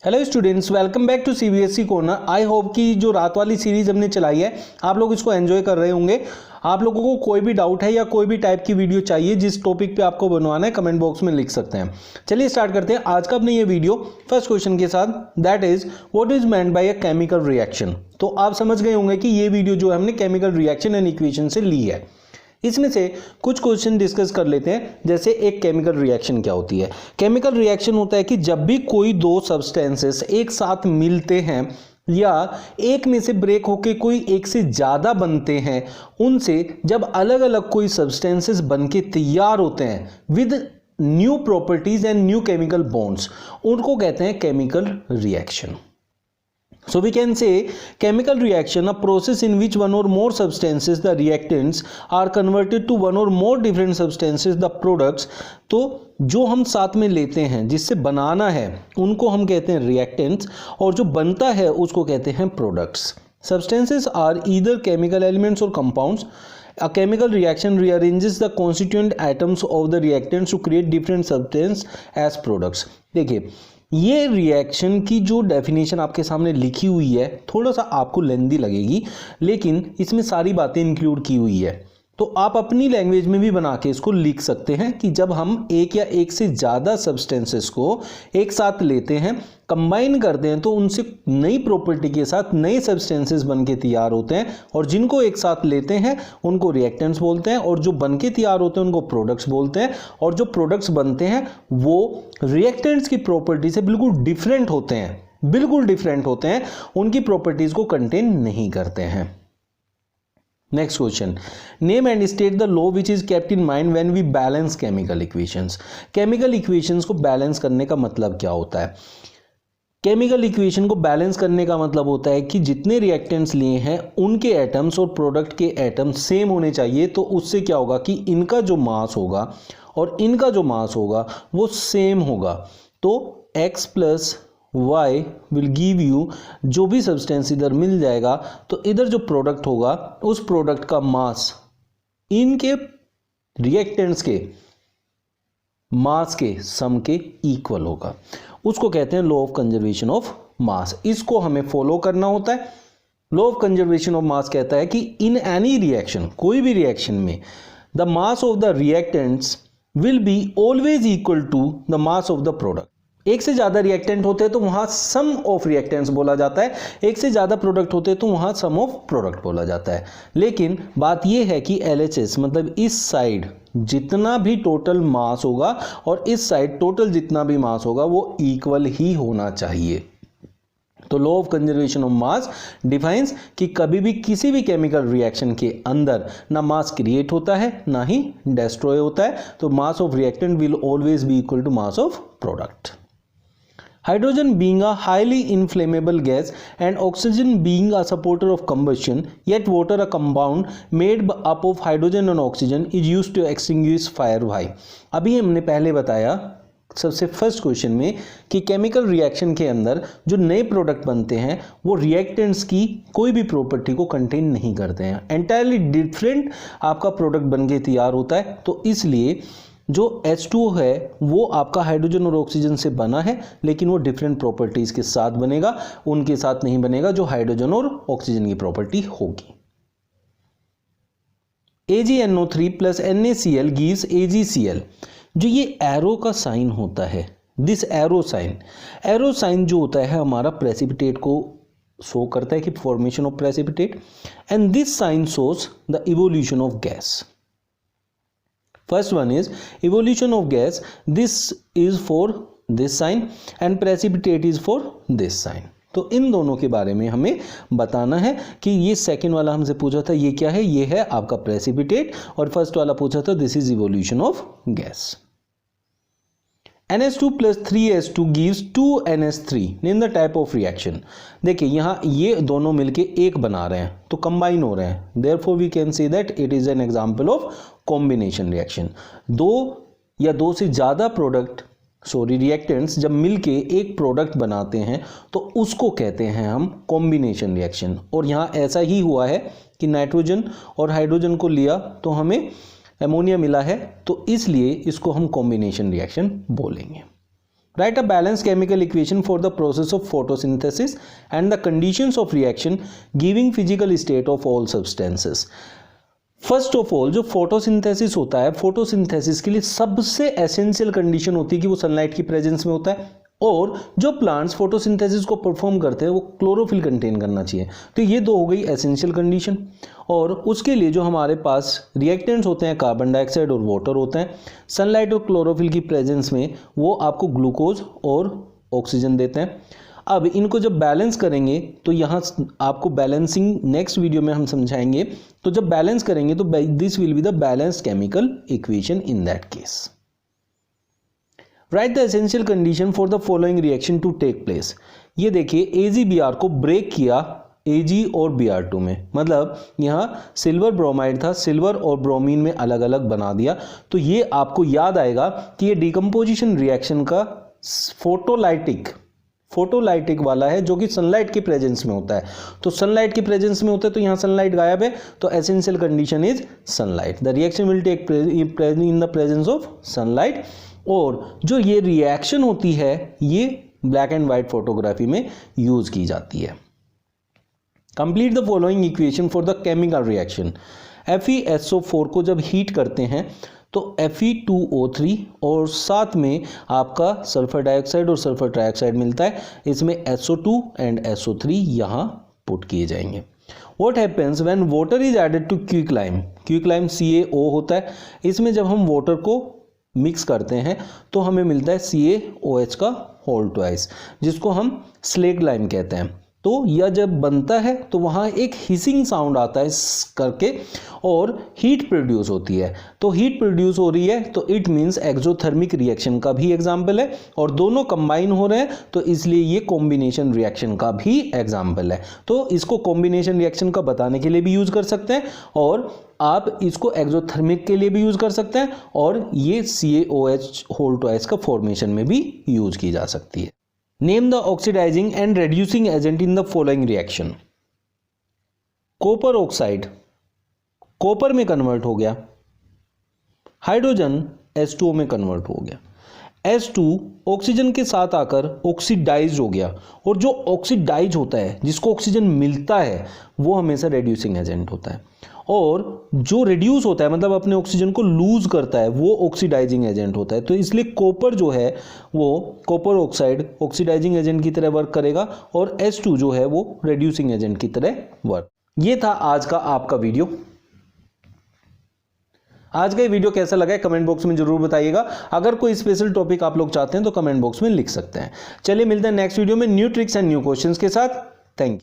Hello students, welcome back to CBSE corner. I hope कि जो रात वाली सीरीज हमने चलाई है आप लोग इसको एंजॉय कर रहे होंगे। आप लोगों को कोई भी डाउट है या कोई भी टाइप की वीडियो चाहिए जिस टॉपिक पे आपको बनवाना है कमेंट बॉक्स में लिख सकते हैं। चलिए स्टार्ट करते हैं आज का अपने ये वीडियो फर्स्ट क्वेश्चन के साथ, that is what is meant by a chemical reaction. तो आप समझ गए होंगे कि ये वीडियो जो है हमने केमिकल रिएक्शन एंड इक्वेशन से ली है। इसमें से कुछ क्वेश्चन डिस्कस कर लेते हैं। जैसे एक केमिकल रिएक्शन क्या होती है। केमिकल रिएक्शन होता है कि जब भी कोई दो सब्सटेंसेस एक साथ मिलते हैं या एक में से ब्रेक होके कोई एक से ज़्यादा बनते हैं, उनसे जब अलग अलग कोई सब्सटेंसेस बनके तैयार होते हैं with new properties and new chemical bonds, उनको कहते हैं chemical reaction. So we can say chemical reaction, a process in which one or more substances, the reactants, are converted to one or more different substances, the products। तो जो हम साथ में लेते हैं जिससे बनाना है उनको हम कहते हैं reactants, और जो बनता है उसको कहते हैं products। Substances are either chemical elements or compounds। A chemical reaction rearranges the constituent atoms of the reactants to create different substances as products। देखिए ये रिएक्शन की जो डेफिनेशन आपके सामने लिखी हुई है थोड़ा सा आपको लेंदी लगेगी, लेकिन इसमें सारी बातें इंक्लूड की हुई है। तो आप अपनी लैंग्वेज में भी बना के इसको लिख सकते हैं कि जब हम एक या एक से ज़्यादा सब्सटेंसेस को एक साथ लेते हैं, कंबाइन करते हैं, तो उनसे नई प्रॉपर्टी के साथ नए सब्सटेंसेस बन के तैयार होते हैं, और जिनको एक साथ लेते हैं उनको रिएक्टेंट्स बोलते हैं, और जो बन के तैयार होते हैं उनको प्रोडक्ट्स बोलते हैं। और जो प्रोडक्ट्स बनते हैं वो रिएक्टेंट्स की प्रॉपर्टी से बिल्कुल डिफरेंट होते हैं, बिल्कुल डिफरेंट होते हैं, उनकी प्रॉपर्टीज को कंटेन नहीं करते हैं। Next question, name and state the law which is kept in mind when we balance chemical equations. Chemical equations को बैलेंस करने का मतलब क्या होता है। केमिकल इक्वेशन को बैलेंस करने का मतलब होता है कि जितने रिएक्टेंट्स लिए हैं उनके एटम्स और प्रोडक्ट के एटम्स सेम होने चाहिए। तो उससे क्या होगा कि इनका जो मास होगा और इनका जो मास होगा वो सेम होगा। तो x plus y will give you, जो भी सब्सटेंस इधर मिल जाएगा तो इधर जो प्रोडक्ट होगा उस प्रोडक्ट का मास इनके रिएक्टेंट्स के मास के सम के इक्वल होगा। उसको कहते हैं law of conservation of mass. इसको हमें फॉलो करना होता है। Law of conservation of mass कहता है कि इन एनी रिएक्शन, कोई भी रिएक्शन में, the mass of the reactants will be always equal to the mass of the product. एक से ज़्यादा रिएक्टेंट होते हैं तो वहाँ सम ऑफ रिएक्टेंट्स बोला जाता है, एक से ज़्यादा प्रोडक्ट होते हैं तो वहाँ सम ऑफ प्रोडक्ट बोला जाता है। लेकिन बात यह है कि LHS मतलब इस साइड जितना भी टोटल मास होगा और इस साइड टोटल जितना भी मास होगा वो इक्वल ही होना चाहिए। तो law of conservation of mass defines कि कभी भी किसी भी केमिकल रिएक्शन के अंदर ना मास क्रिएट होता है ना ही डिस्ट्रॉय होता है। तो mass of reactant will always be equal to mass of product. Hydrogen being a highly inflammable gas and oxygen being a supporter of combustion, yet water, a compound made up of hydrogen and oxygen, is used to extinguish fire। Why? अभी हमने पहले बताया सबसे first question में कि chemical reaction के अंदर जो नए प्रोडक्ट बनते हैं वो रिएक्टेंट्स की कोई भी प्रॉपर्टी को कंटेन नहीं करते हैं, एंटायरली डिफरेंट आपका प्रोडक्ट बन के तैयार होता है। तो इसलिए जो H2O है वो आपका हाइड्रोजन और ऑक्सीजन से बना है, लेकिन वो डिफरेंट प्रॉपर्टीज के साथ बनेगा, उनके साथ नहीं बनेगा जो हाइड्रोजन और ऑक्सीजन की प्रॉपर्टी होगी। AgNO3 plus NaCl gives AgCl। जो ये एरो का साइन होता है, दिस एरो साइन जो होता है हमारा प्रेसिपिटेट को शो करता है कि formation of precipitate, and this sign shows the evolution of gas. First one is evolution of gas. This is for this sign and precipitate is for this sign। तो इन दोनों के बारे में हमें बताना है कि ये सेकंड वाला हमसे पूछा था ये क्या है, ये है आपका प्रेसिपिटेट, और फर्स्ट वाला पूछा था this is evolution of gas. NH2 plus 3H2 gives 2NH3। Name the type of reaction. देखिए यहाँ ये दोनों मिलके एक बना रहे हैं तो कंबाइन हो रहे हैं, therefore we can say that it is an example of combination reaction. दो या दो से ज़्यादा रिएक्टेंट्स जब मिलके एक प्रोडक्ट बनाते हैं तो उसको कहते हैं हम कॉम्बिनेशन रिएक्शन। और यहाँ ऐसा ही हुआ है कि नाइट्रोजन और हाइड्रोजन को लिया तो हमें अमोनिया मिला है, तो इसलिए इसको हम कॉम्बिनेशन रिएक्शन बोलेंगे। Write a balanced chemical equation for the process of photosynthesis and the conditions of reaction giving physical state of all substances. First of all जो फोटोसिंथेसिस होता है, फोटोसिंथेसिस के लिए सबसे एसेंशियल कंडीशन होती है कि वो सनलाइट की प्रेजेंस में होता है, और जो प्लांट्स फोटोसिंथेसिस को परफॉर्म करते हैं वो क्लोरोफिल कंटेन करना चाहिए। तो ये दो हो गई एसेंशियल कंडीशन। और उसके लिए जो हमारे पास रिएक्टेंट्स होते हैं कार्बन डाइऑक्साइड और वाटर होते हैं, सनलाइट और क्लोरोफिल की प्रेजेंस में वो आपको ग्लूकोज और ऑक्सीजन देते हैं। अब इनको जब बैलेंस करेंगे तो यहाँ आपको बैलेंसिंग नेक्स्ट वीडियो में हम समझाएंगे। तो जब बैलेंस करेंगे तो this will be the balanced chemical equation in that case. Write the essential condition for the following reaction to take place. ये देखिए AgBr को ब्रेक किया Ag और Br2 में, मतलब यहाँ सिल्वर ब्रोमाइड था, सिल्वर और ब्रोमीन में अलग अलग बना दिया। तो ये आपको याद आएगा कि ये डिकम्पोजिशन रिएक्शन का फोटोलाइटिक वाला है, जो कि सनलाइट की प्रेजेंस में होता है। तो सनलाइट की प्रेजेंस में होता है तो यहाँ सनलाइट गायब है, तो essential condition is sunlight. The reaction will take in the presence of sunlight. और जो ये रिएक्शन होती है ये ब्लैक एंड व्हाइट फोटोग्राफी में यूज की जाती है। Complete the following equation for the chemical reaction. FeSO4 को जब हीट करते हैं तो Fe2O3 और साथ में आपका सल्फर डाइऑक्साइड और सल्फर ट्राइऑक्साइड मिलता है। इसमें SO2 एंड SO3 यहाँ पुट किए जाएंगे। What happens when water is added to quicklime? Quicklime CaO होता है। इसमें जब हम वाटर को मिक्स करते हैं तो हमें मिलता है CaOH का होल ट्वाइस, जिसको हम स्लेग लाइम कहते हैं। तो यह जब बनता है तो वहाँ एक हिसिंग साउंड आता है करके और हीट प्रोड्यूस होती है। तो हीट प्रोड्यूस हो रही है तो इट मीन्स एक्सोथर्मिक रिएक्शन का भी एग्जाम्पल है, और दोनों कंबाइन हो रहे हैं तो इसलिए ये कॉम्बिनेशन रिएक्शन का भी एग्जाम्पल है। तो इसको कॉम्बिनेशन रिएक्शन का बताने के लिए भी यूज कर सकते हैं, और आप इसको एक्सोथर्मिक के लिए भी यूज कर सकते हैं, और ये CaOH होल ट्वाइस का फॉर्मेशन में भी यूज की जा सकती है। Name the oxidising and reducing agent in the following reaction. Copper oxide copper में कन्वर्ट हो गया, हाइड्रोजन H2O में कन्वर्ट हो गया, H2 ऑक्सीजन के साथ आकर ऑक्सीडाइज हो गया, और जो ऑक्सीडाइज होता है जिसको ऑक्सीजन मिलता है वो हमेशा रेड्यूसिंग एजेंट होता है, और जो रिड्यूस होता है मतलब अपने ऑक्सीजन को लूज करता है वो ऑक्सीडाइजिंग एजेंट होता है। तो इसलिए कॉपर जो है वो कॉपर ऑक्साइड ऑक्सीडाइजिंग एजेंट की तरह वर्क करेगा, और H2 जो है वो रेड्यूसिंग एजेंट की तरह वर्क। ये था आज का आपका वीडियो। आज का ये वीडियो कैसा लगा है कमेंट बॉक्स में जरूर बताइएगा। अगर कोई स्पेशल टॉपिक आप लोग चाहते हैं तो कमेंट बॉक्स में लिख सकते हैं। चलिए मिलते हैं नेक्स्ट वीडियो में new tricks and new questions के साथ। Thank you.